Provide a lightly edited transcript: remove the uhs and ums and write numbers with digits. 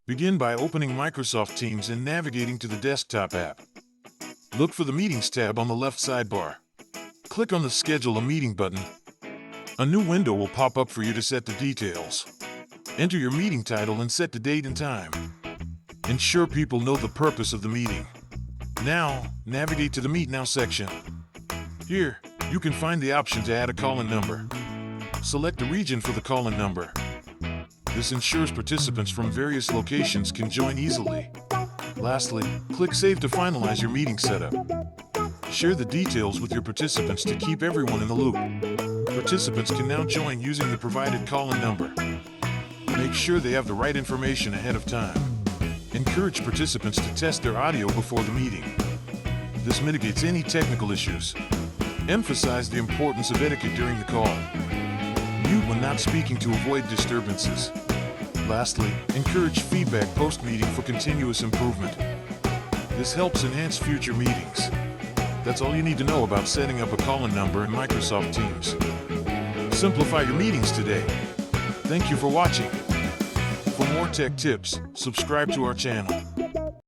Begin by opening Microsoft Teams and navigating to the desktop app. Look for the Meetings tab on the left sidebar. Click on the Schedule a Meeting button. A new window will pop up for you to set the details. Enter your meeting title and set the date and time. Ensure people know the purpose of the meeting. Now, navigate to the Meet Now section. Here, you can find the option to add a call-in number. Select the region for the call-in number. This ensures participants from various locations can join easily. Lastly, click Save to finalize your meeting setup. Share the details with your participants to keep everyone in the loop. Participants can now join using the provided call-in number. Make sure they have the right information ahead of time. Encourage participants to test their audio before the meeting. This mitigates any technical issues. Emphasize the importance of etiquette during the call. Mute when not speaking to avoid disturbances. Lastly, encourage feedback post-meeting for continuous improvement. This helps enhance future meetings. That's all you need to know about setting up a call-in number in Microsoft Teams. Simplify your meetings today. Thank you for watching. For more tech tips, subscribe to our channel.